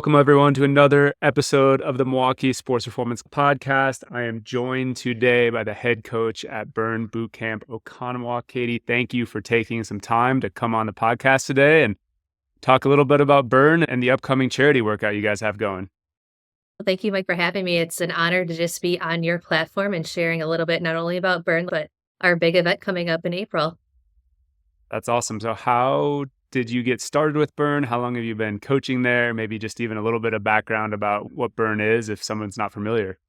Welcome, everyone, to another episode of the Milwaukee Sports Performance Podcast. I am joined today by the head coach at Burn Boot Camp Oconomowoc. Caty, thank you for taking some time to come on the podcast today and talk a little bit about Burn and the upcoming charity workout you guys have going. Thank you, Mike, for having me. It's an honor to just be on your platform and sharing a little bit, not only about Burn, but our big event coming up in April. That's awesome. So how did you get started with Burn? How long have you been coaching there? Maybe just even a little bit of background about what Burn is if someone's not familiar.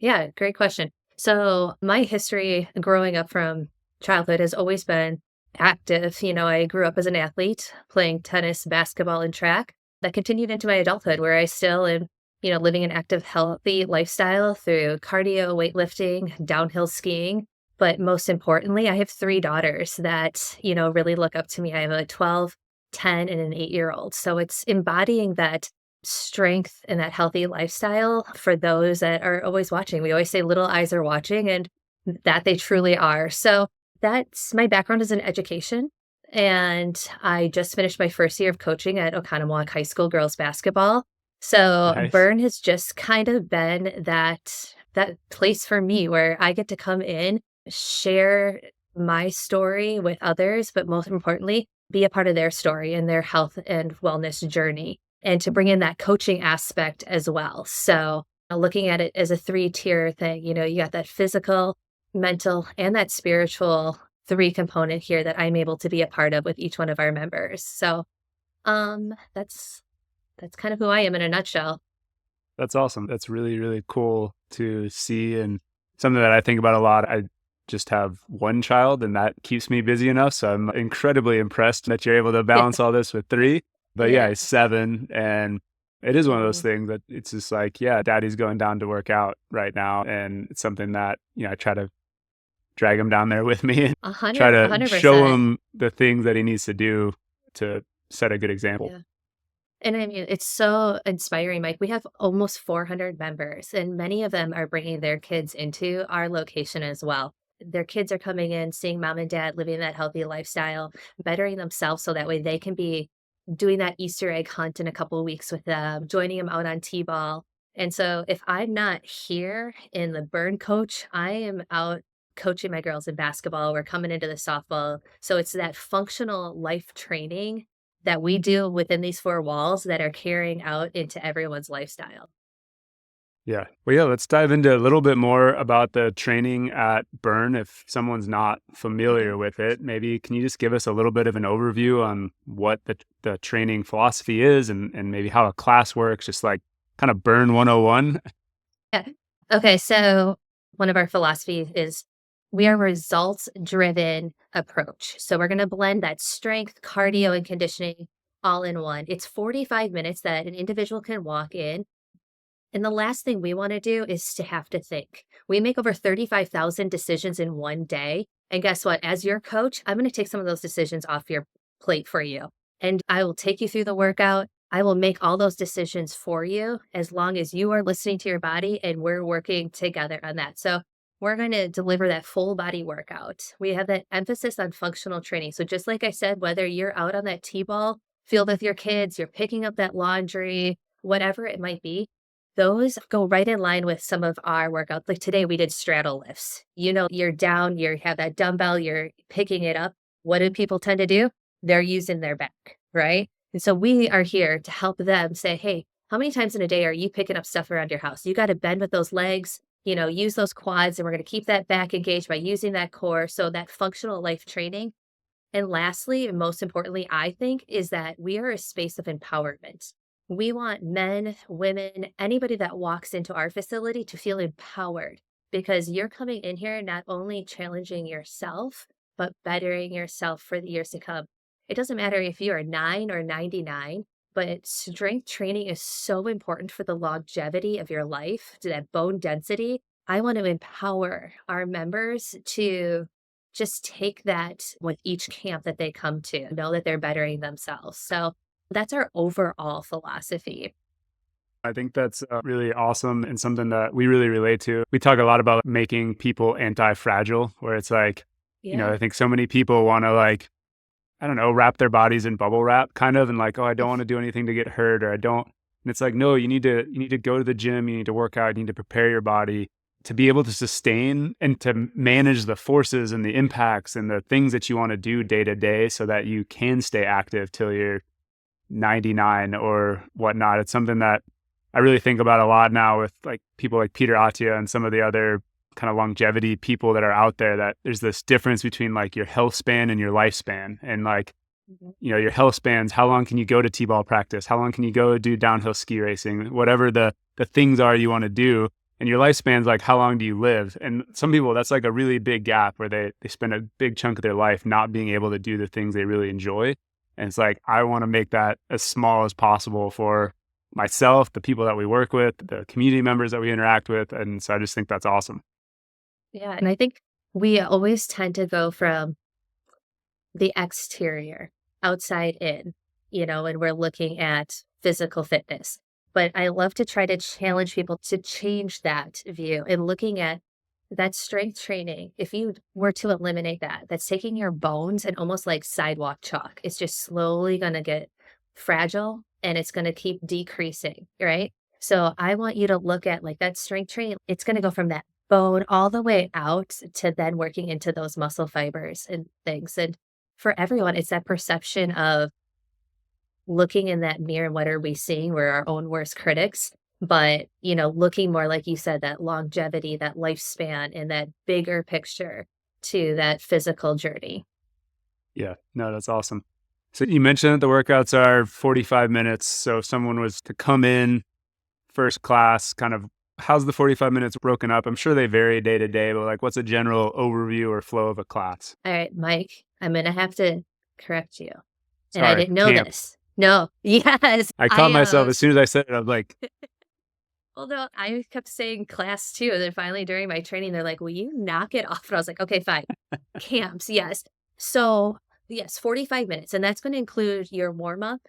Yeah, great question. So my history growing up from childhood has always been active. I grew up as an athlete playing tennis, basketball, and track. That continued into my adulthood where I still am, living an active, healthy lifestyle through cardio, weightlifting, downhill skiing. But most importantly, I have 3 daughters that, really look up to me. I have a 12, 10, and an 8-year-old. So it's embodying that strength and that healthy lifestyle for those that are always watching. We always say little eyes are watching, and that they truly are. So that's my background is in education. And I just finished my first year of coaching at Oconomowoc High School girls basketball. So Nice. Burn has just kind of been that place for me where I get to come in, share my story with others, but most importantly, be a part of their story and their health and wellness journey, and to bring in that coaching aspect as well. So looking at it as a 3-tier thing, you got that physical, mental, and that spiritual 3 component here that I'm able to be a part of with each one of our members. So that's kind of who I am in a nutshell. That's awesome. That's really, really cool to see, and something that I think about a lot. I just have 1 child, and that keeps me busy enough. So I'm incredibly impressed that you're able to balance all this with 3. But yeah, he's 7, and it is one of those things that it's just like, yeah, daddy's going down to work out right now. And it's something that, I try to drag him down there with me and try to 100%. show him the things that he needs to do to set a good example. Yeah. And I mean, it's so inspiring, Mike. We have almost 400 members, and many of them are bringing their kids into our location as well. Their kids are coming in, seeing mom and dad living that healthy lifestyle, bettering themselves so that way they can be doing that Easter egg hunt in a couple of weeks with them, joining them out on T-ball. And so if I'm not here in the Burn coach, I am out coaching my girls in basketball. We're coming into the softball. So it's that functional life training that we do within these 4 walls that are carrying out into everyone's lifestyle. Yeah. Well, yeah, let's dive into a little bit more about the training at Burn. If someone's not familiar with it, maybe can you just give us a little bit of an overview on what the training philosophy is and maybe how a class works, just like kind of Burn 101? Yeah. Okay. So one of our philosophies is we are a results-driven approach. So we're going to blend that strength, cardio, and conditioning all in one. It's 45 minutes that an individual can walk in. And the last thing we want to do is to have to think. We make over 35,000 decisions in one day. And guess what? As your coach, I'm going to take some of those decisions off your plate for you. And I will take you through the workout. I will make all those decisions for you as long as you are listening to your body and we're working together on that. So we're going to deliver that full body workout. We have that emphasis on functional training. So just like I said, whether you're out on that T-ball field with your kids, you're picking up that laundry, whatever it might be, those go right in line with some of our workouts. Like today we did straddle lifts. You're down, you have that dumbbell, you're picking it up. What do people tend to do? They're using their back, right? And so we are here to help them say, hey, how many times in a day are you picking up stuff around your house? You got to bend with those legs, use those quads, and we're going to keep that back engaged by using that core. So that functional life training. And lastly, and most importantly, I think, is that we are a space of empowerment. We want men, women, anybody that walks into our facility to feel empowered, because you're coming in here not only challenging yourself, but bettering yourself for the years to come. It doesn't matter if you are 9 or 99, but strength training is so important for the longevity of your life, to that bone density. I want to empower our members to just take that with each camp that they come to, know that they're bettering themselves. So that's our overall philosophy. I think that's really awesome and something that we really relate to. We talk a lot about making people anti-fragile, where it's like, I think so many people want to wrap their bodies in bubble wrap kind of, and like, oh, I don't want to do anything to get hurt, or I don't And it's like, no, you need to go to the gym, you need to work out, you need to prepare your body to be able to sustain and to manage the forces and the impacts and the things that you want to do day to day so that you can stay active till you're 99 or whatnot. It's something that I really think about a lot now with like people like Peter Attia and some of the other kind of longevity people that are out there, that there's this difference between like your health span and your lifespan. And like, your health spans, how long can you go to T-ball practice? How long can you go do downhill ski racing? Whatever the things are you want to do. And your lifespan's like, how long do you live? And some people, that's like a really big gap where they spend a big chunk of their life not being able to do the things they really enjoy. And it's like, I want to make that as small as possible for myself, the people that we work with, the community members that we interact with. And so I just think that's awesome. Yeah. And I think we always tend to go from the exterior, outside in, and we're looking at physical fitness. But I love to try to challenge people to change that view and looking at that strength training. If you were to eliminate that, that's taking your bones and almost like sidewalk chalk. It's just slowly going to get fragile and it's going to keep decreasing, right? So I want you to look at like that strength training. It's going to go from that bone all the way out to then working into those muscle fibers and things. And for everyone, it's that perception of looking in that mirror, what are we seeing? We're our own worst critics, but, looking more, like you said, that longevity, that lifespan, and that bigger picture to that physical journey. Yeah, no, that's awesome. So you mentioned that the workouts are 45 minutes. So if someone was to come in first class, kind of how's the 45 minutes broken up? I'm sure they vary day to day, but like what's a general overview or flow of a class? All right, Mike, I'm going to have to correct you. Sorry, and I didn't know this. No. Yes. I caught myself as soon as I said it. I'm like, well, no, I kept saying class too. And then finally during my training, they're like, will you knock it off? And I was like, okay, fine. Camps. Yes. So yes, 45 minutes. And that's going to include your warm up.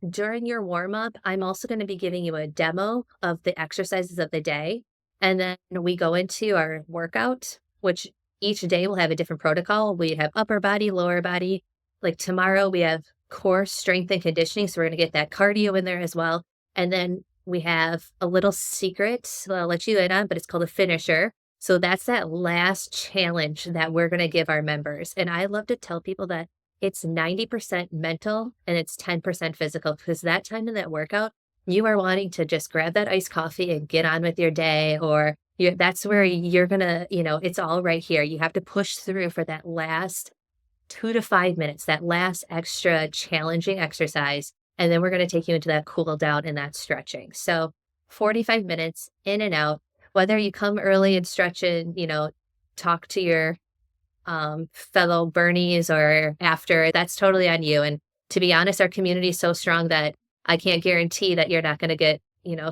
During your warm up, I'm also going to be giving you a demo of the exercises of the day. And then we go into our workout, which each day will have a different protocol. We have upper body, lower body. Like tomorrow we have core strength and conditioning. So we're going to get that cardio in there as well. And then we have a little secret that I'll let you in on, but it's called a finisher. So that's that last challenge that we're going to give our members. And I love to tell people that it's 90% mental and it's 10% physical, because that time in that workout, you are wanting to just grab that iced coffee and get on with your day, or that's where you're going to, it's all right here. You have to push through for that last 2 to 5 minutes, that last extra challenging exercise. And then we're going to take you into that cool down and that stretching. So 45 minutes in and out, whether you come early and stretch and, talk to your fellow Bernies or after, that's totally on you. And to be honest, our community is so strong that I can't guarantee that you're not going to get,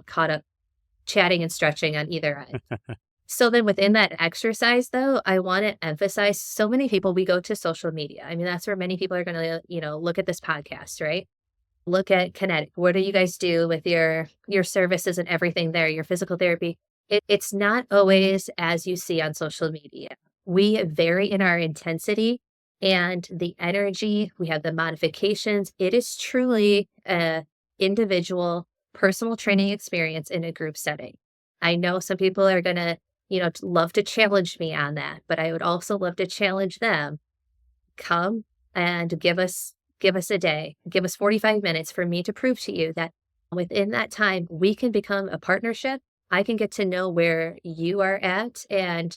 caught up chatting and stretching on either end. So then within that exercise, though, I want to emphasize, so many people, we go to social media. I mean, that's where many people are going to, look at this podcast, right? Look at Kinetic. What do you guys do with your services and everything there, your physical therapy? It's not always as you see on social media. We vary in our intensity and the energy. We have the modifications. It is truly an individual personal training experience in a group setting. I know some people are going to, love to challenge me on that, but I would also love to challenge them. Come and give us a day, give us 45 minutes for me to prove to you that within that time, we can become a partnership. I can get to know where you are at and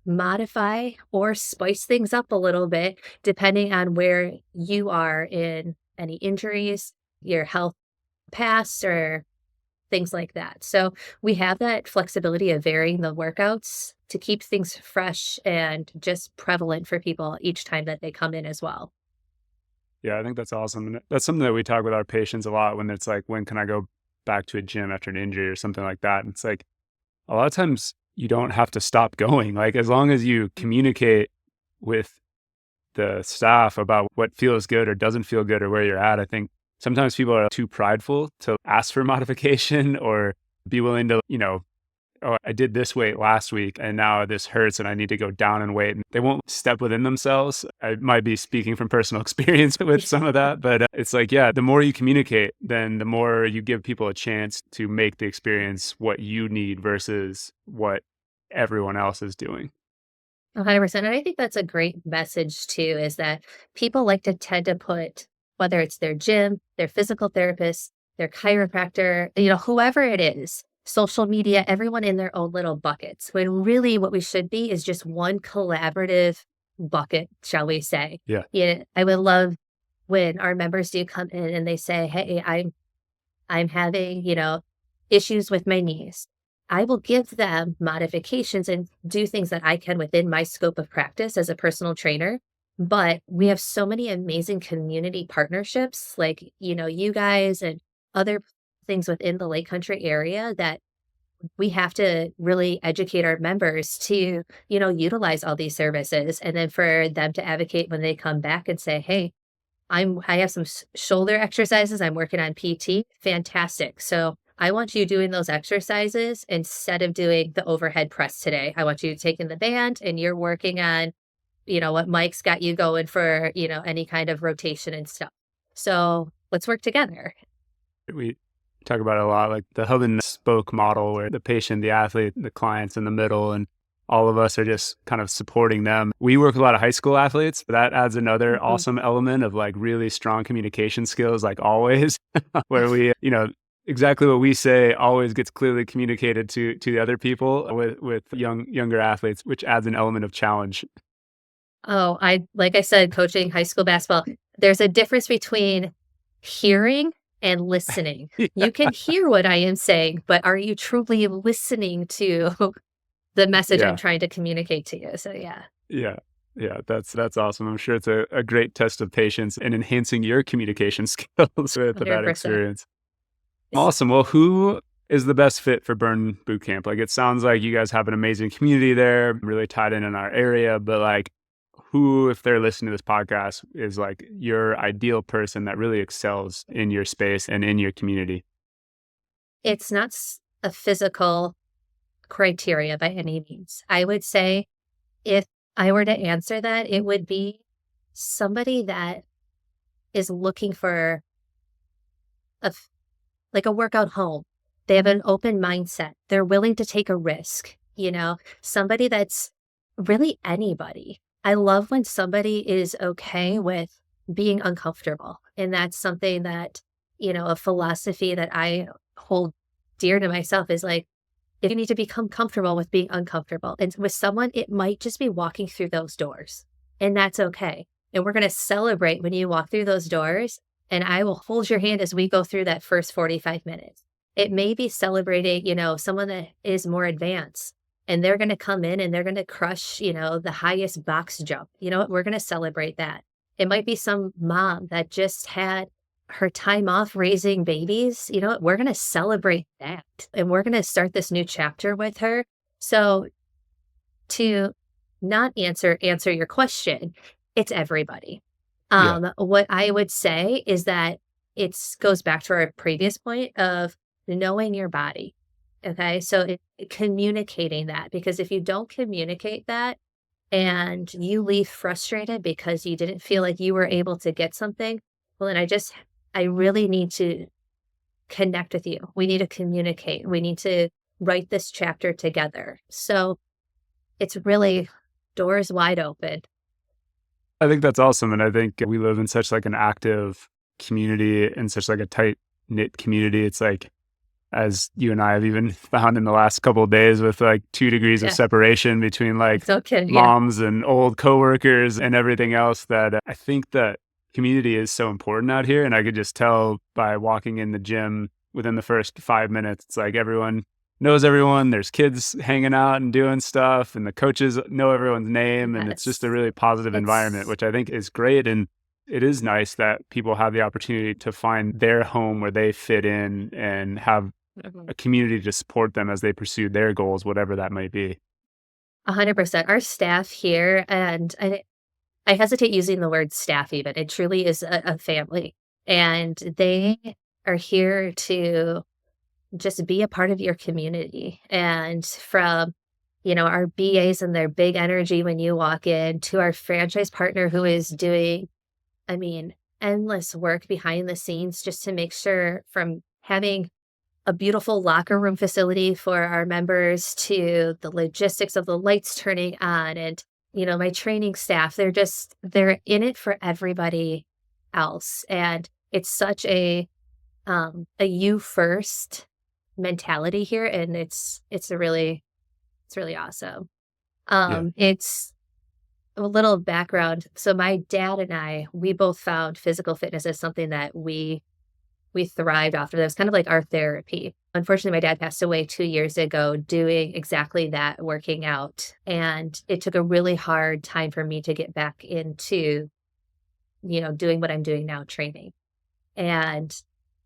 modify or spice things up a little bit, depending on where you are in any injuries, your health past, or things like that. So we have that flexibility of varying the workouts to keep things fresh and just prevalent for people each time that they come in as well. Yeah, I think that's awesome. And that's something that we talk with our patients a lot when it's like, when can I go back to a gym after an injury or something like that? And it's like, a lot of times you don't have to stop going. Like, as long as you communicate with the staff about what feels good or doesn't feel good or where you're at, I think sometimes people are too prideful to ask for modification or be willing to, oh, I did this weight last week and now this hurts and I need to go down in weight. And they won't step within themselves. I might be speaking from personal experience with some of that, but it's like, yeah, the more you communicate, then the more you give people a chance to make the experience what you need versus what everyone else is doing. 100%. And I think that's a great message too, is that people like to tend to put, whether it's their gym, their physical therapist, their chiropractor, whoever it is, social media, everyone in their own little buckets. When really what we should be is just one collaborative bucket, shall we say. Yeah. Yeah. I would love when our members do come in and they say, hey, I'm having, issues with my knees. I will give them modifications and do things that I can within my scope of practice as a personal trainer. But we have so many amazing community partnerships, like, you guys and other things within the Lake Country area that we have to really educate our members to, utilize all these services. And then for them to advocate when they come back and say, hey, I have some shoulder exercises. I'm working on PT. Fantastic. So I want you doing those exercises instead of doing the overhead press today. I want you taking the band and you're working on, what Mike's got you going for, any kind of rotation and stuff. So let's work together. We talk about it a lot, like the hub and spoke model where the patient, the athlete, the client's in the middle, and all of us are just kind of supporting them. We work with a lot of high school athletes. That adds another awesome element of like really strong communication skills, like always, where we, exactly what we say always gets clearly communicated to the other people with younger athletes, which adds an element of challenge. Oh, like I said, coaching high school basketball, there's a difference between hearing and listening. Yeah. You can hear what I am saying, but are you truly listening to the message I'm trying to communicate to you? So yeah. Yeah. Yeah, that's awesome. I'm sure it's a great test of patience and enhancing your communication skills with that 100%. experience. Awesome. Well, who is the best fit for Burn Boot Camp? Like, it sounds like you guys have an amazing community there, really tied in our area, but like, who, if they're listening to this podcast, is like your ideal person that really excels in your space and in your community? It's not a physical criteria by any means. I would say if I were to answer that, it would be somebody that is looking for like a workout home. They have an open mindset. They're willing to take a risk, somebody that's really anybody. I love when somebody is okay with being uncomfortable. And that's something that, a philosophy that I hold dear to myself is like, if you need to become comfortable with being uncomfortable, and with someone, it might just be walking through those doors, and that's okay. And we're going to celebrate when you walk through those doors, and I will hold your hand as we go through that first 45 minutes. It may be celebrating, someone that is more advanced, and they're going to come in and they're going to crush, the highest box jump. You know what? We're going to celebrate that. It might be some mom that just had her time off raising babies. You know what? We're going to celebrate that. And we're going to start this new chapter with her. So to not answer your question, it's everybody. What I would say is that it goes back to our previous point of knowing your body. Okay. So communicating that, because if you don't communicate that and you leave frustrated because you didn't feel like you were able to get something, well, then I really need to connect with you. We need to communicate. We need to write this chapter together. So it's really doors wide open. I think that's awesome. And I think we live in such like an active community and such like a tight knit community. It's like, as you and I have even found in the last couple of days with like 2 degrees of separation between like moms and old coworkers and everything else, that I think that community is so important out here. And I could just tell by walking in the gym within the first 5 minutes, it's like everyone knows everyone. There's kids hanging out and doing stuff, and the coaches know everyone's name. And it's just a really positive environment, which I think is great. And it is nice that people have the opportunity to find their home where they fit in and have a community to support them as they pursue their goals, whatever that might be. 100%. Our staff here, and I hesitate using the word staff even, it truly is a family. And they are here to just be a part of your community. And from, our BAs and their big energy when you walk in to our franchise partner who is doing, I mean, endless work behind the scenes just to make sure from having a beautiful locker room facility for our members to the logistics of the lights turning on and, my training staff, they're in it for everybody else. And it's such a you first mentality here. And it's really awesome. Yeah. It's a little background. So my dad and we both found physical fitness as something that we thrived off of. That was kind of like our therapy. Unfortunately, my dad passed away 2 years ago doing exactly that, working out. And it took a really hard time for me to get back into, doing what I'm doing now, training. And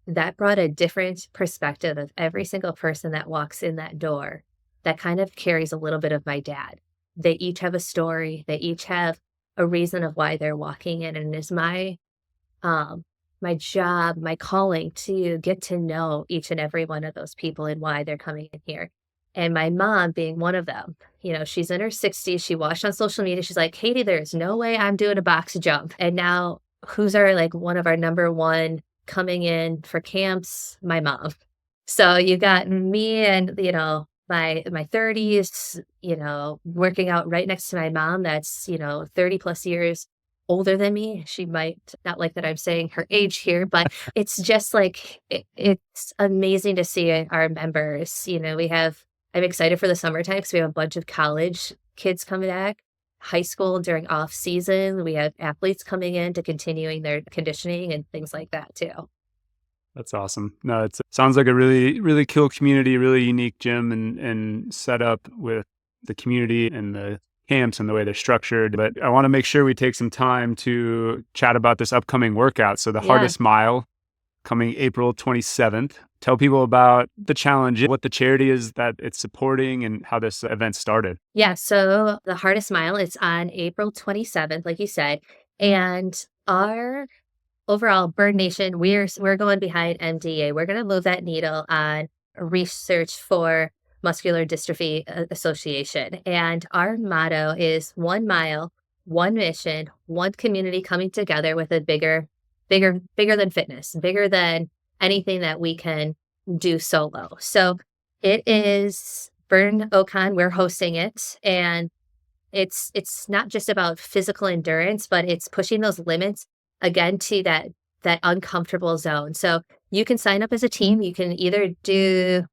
that brought a different perspective of every single person that walks in that door that kind of carries a little bit of my dad. They each have a story. They each have a reason of why they're walking in. And it's my job, my calling to get to know each and every one of those people and why they're coming in here. And my mom being one of them, she's in her 60s. She watched on social media. She's like, Caty, there's no way I'm doing a box jump. And now who's one of our number one coming in for camps? My mom. So you got me and, my 30s, working out right next to my mom that's, 30 plus years older than me. She might not like that I'm saying her age here, but it's just it's amazing to see our members. I'm excited for the summertime because we have a bunch of college kids coming back, high school during off season. We have athletes coming in to continuing their conditioning and things like that too. That's awesome. No, it sounds like a really, really cool community, really unique gym and set up with the community and the camps and the way they're structured. But I want to make sure we take some time to chat about this upcoming workout. So the Yeah. hardest mile coming April 27th. Tell people about the challenge, what the charity is that it's supporting and how this event started. Yeah. So the hardest mile is on April 27th, like you said. And our overall, Burn Nation, we're going behind MDA. We're going to move that needle on research for Muscular Dystrophy Association. And our motto is 1 mile, 1 mission, 1 community coming together with a bigger than fitness, bigger than anything that we can do solo. So it is Burn Ocon. We're hosting it. And it's not just about physical endurance, but it's pushing those limits again to that uncomfortable zone. So you can sign up as a team. You can either do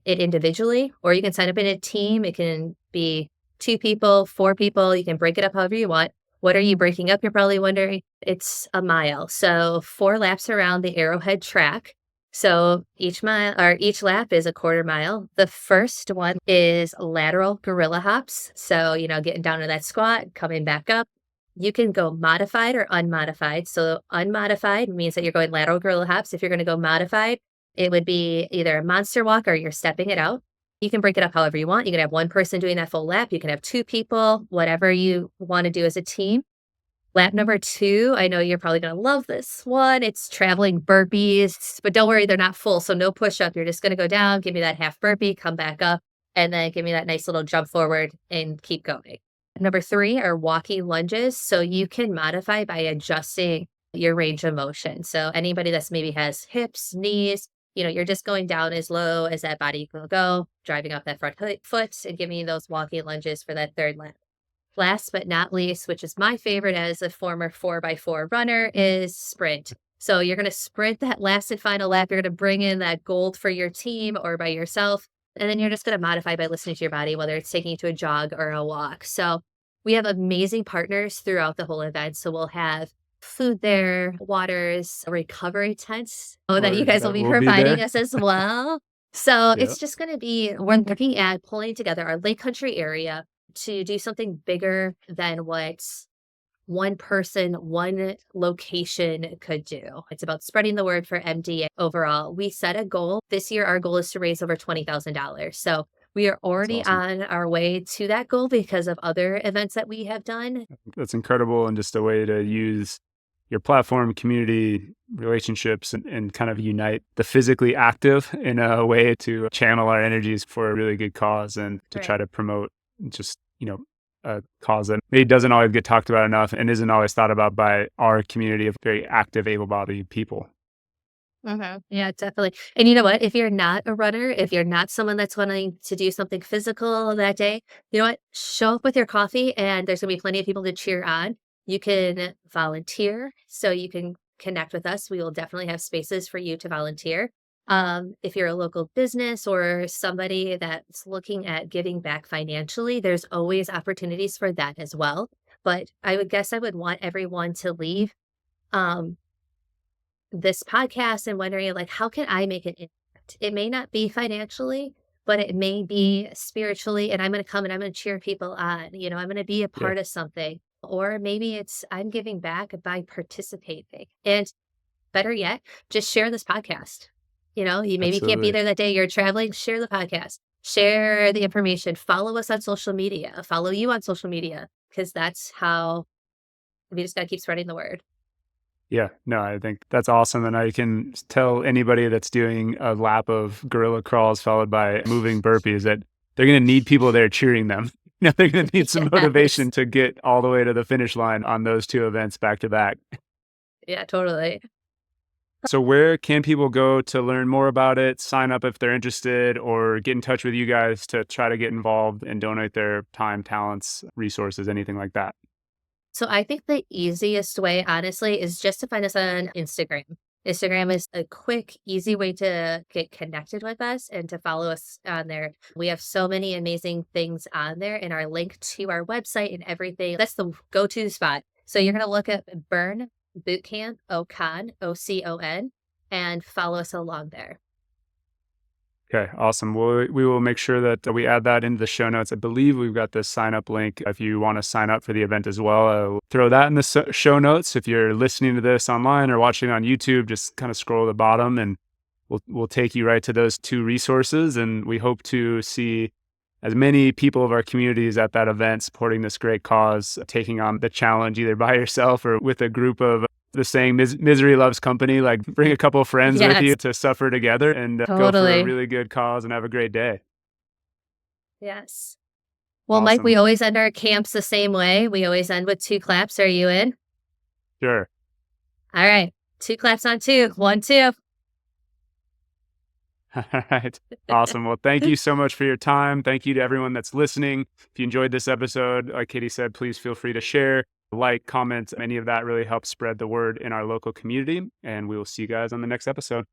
it individually or you can sign up in a team. It can be 2 people, 4 people. You can break it up however you want. What are you breaking up? You're probably wondering. It's a mile. So 4 laps around the Arrowhead track. So each lap is a quarter mile. The first one is lateral gorilla hops. So, getting down to that squat, coming back up. You can go modified or unmodified. So unmodified means that you're going lateral gorilla hops. If you're going to go modified, it would be either a monster walk or you're stepping it out. You can break it up however you want. You can have 1 person doing that full lap. You can have 2 people, whatever you want to do as a team. Lap number 2, I know you're probably going to love this one. It's traveling burpees, but don't worry, they're not full. So no push up. You're just going to go down, give me that half burpee, come back up, and then give me that nice little jump forward and keep going. Number 3 are walking lunges. So you can modify by adjusting your range of motion. So anybody that's maybe has hips, knees, you're just going down as low as that body will go, driving up that front foot and giving you those walking lunges for that 3rd lap. Last but not least, which is my favorite as a former 4x4 runner, is sprint. So you're going to sprint that last and final lap. You're going to bring in that gold for your team or by yourself. And then you're just going to modify by listening to your body, whether it's taking you to a jog or a walk. So we have amazing partners throughout the whole event. So we'll have food there, waters, recovery tents that you guys will be providing us as well. So it's just going to be, we're looking at pulling together our Lake Country area to do something bigger than what 1 person, 1 location could do. It's about spreading the word for MDA overall. We set a goal. This year, our goal is to raise over $20,000. So we are already on our way to that goal because of other events that we have done. That's incredible and just a way to use your platform, community, relationships, and kind of unite the physically active in a way to channel our energies for a really good cause and to try Right. to promote just, a cause that maybe doesn't always get talked about enough and isn't always thought about by our community of very active, able-bodied people. Yeah, definitely. And you know what? If you're not a runner, if you're not someone that's wanting to do something physical that day, you know what? Show up with your coffee and there's going to be plenty of people to cheer on. You can volunteer so you can connect with us. We will definitely have spaces for you to volunteer. If you're a local business or somebody that's looking at giving back financially, there's always opportunities for that as well. But I would guess I would want everyone to leave. Um, this podcast and wondering like, how can I make an impact? It may not be financially, but it may be spiritually. And I'm going to come and I'm going to cheer people on. I'm going to be a Yeah, part of something. Or maybe it's I'm giving back by participating. And better yet, just share this podcast. You maybe can't be absolutely. there that day you're traveling, share the podcast, share the information, follow us on social media, follow you on social media, because that's how we just got to keep spreading the word. Yeah, no, I think that's awesome. And I can tell anybody that's doing a lap of gorilla crawls followed by moving burpees that they're going to need people there cheering them. They're going to need some Yes. motivation to get all the way to the finish line on those two events back to back. Yeah, totally. So, where can people go to learn more about it, sign up if they're interested, or get in touch with you guys to try to get involved and donate their time, talents, resources, anything like that? So I think the easiest way, honestly, is just to find us on Instagram. Instagram is a quick, easy way to get connected with us and to follow us on there. We have so many amazing things on there and our link to our website and everything. That's the go-to spot. So you're going to look up Burn Boot Camp Ocon, OCON, and follow us along there. Okay, awesome. Well, we will make sure that we add that into the show notes. I believe we've got the sign up link if you want to sign up for the event as well. I'll throw that in the show notes. If you're listening to this online or watching on YouTube, just kind of scroll to the bottom and we'll take you right to those two resources. And we hope to see as many people of our communities at that event supporting this great cause, taking on the challenge either by yourself or with a group of the saying misery loves company, like bring a couple of friends with Yes, you to suffer together and go for a totally. really good cause and have a great day. Yes. Well, Mike, we Awesome. always end our camps the same way. We always end with two claps. Are you in? Sure. All right. Two claps on two. 1, 2. All right. Awesome. Well, thank you so much for your time. Thank you to everyone that's listening. If you enjoyed this episode, like Katie said, please feel free to share, like, comment. Any of that really helps spread the word in our local community. And we will see you guys on the next episode.